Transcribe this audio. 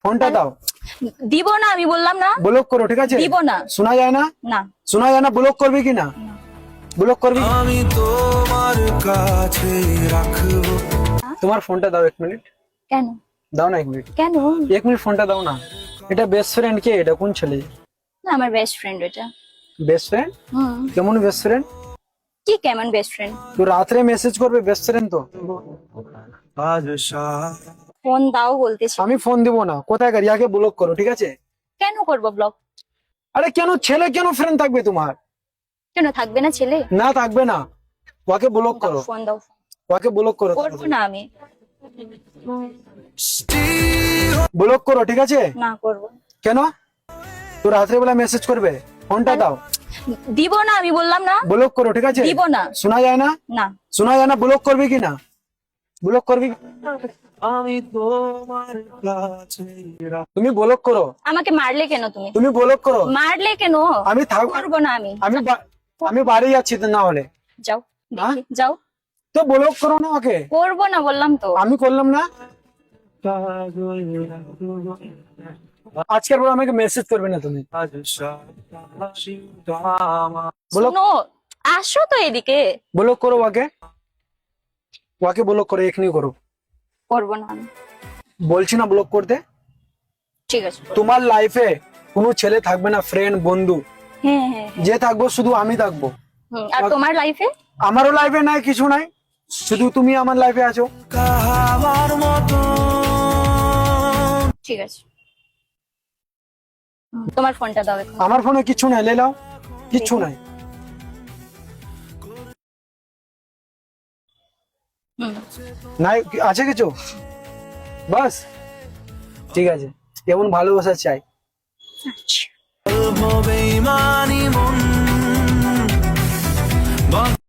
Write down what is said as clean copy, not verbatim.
ফোনটা দাও। দিব না, আমি বললাম না ব্লক করো, ঠিক আছে? দিব না। শোনা যায় না? না শোনা যায় না? ব্লক করবি কি না? ব্লক করবি? আমি তোমার কাছে রাখবো। তোমার ফোনটা দাও 1 মিনিট। কেন? দাও না 1 মিনিট। কেন? 1 মিনিট ফোনটা দাও না। এটা বেস্ট ফ্রেন্ড কে? এটা কোন ছেলে? না, আমার বেস্ট ফ্রেন্ড এটা। Best friend? কেমন বেস্ট ফ্রেন্ড? কি কেমন বেস্ট ফ্রেন্ড? তুই রাত্রে মেসেজ করবে বেস্ট ফ্রেন্ড তো? বাদশাহ ফোন দাও বলতেছি। আমি ফোন দিব না। কোথায় ইয়াকে ব্লক করো, ঠিক আছে? কেন করব ব্লক? আরে কেন ছেলে কেন ফ্রেন্ড থাকবে তোমার? কেন থাকবে না ছেলে? না থাকবে না। ওকে ব্লক করো, ফোন দাও। ওকে ব্লক করো। করবো না আমি। ব্লক করো, ঠিক আছে? না করবো। কেন? তো রাত্রে বেলা মেসেজ করবে, ফোনটা দাও। দিব না, আমি বললাম না ব্লক করো, ঠিক আছে? দিব না। শোনা যায় না? না শোনা যায় না? ব্লক করবি কি না? ব্লক করবি? আমি তোমার কাছে তুমি ব্লক করো। আমাকে মারলে কেন তুমি? তুমি ব্লক করো। মারলে কেন? আমি থাকবো করবো না আমি। আমি বাড়ি যাচ্ছি তো, না হলে যাও হ্যাঁ? দেখি, যাও। তো ব্লক করো না ওকে। করবো না বললাম তো। আমি করলাম না। আজকের পর আমাকে মেসেজ করবে না তুমি। ব্লক শোনো, আসো তো এদিকে। ব্লক করো ওকে। ওকে ব্লক করো, এখনি করো। করবো না আমি। বলছি না ব্লক করতে। ঠিক আছে। তোমার লাইফে কোনো ছেলে থাকবে না, ফ্রেন্ড বন্ধু হ্যাঁ হ্যাঁ হ্যাঁ। যে থাকবো শুধু আমি থাকবো। আর তোমার লাইফে? আমারও লাইফে নাই কিছু নাই, শুধু তুমি আমার লাইফে আছো। কাহাবার মতো ঠিক আছে। তোমার ফোনটা দাও এখন। আমার ফোনে কিছু নাই, লে নাও। কিচ্ছু নাই। নাই আছে কিছু? বাস ঠিক আছে, এমন ভালোবাসা চাই। আচ্ছা। হবে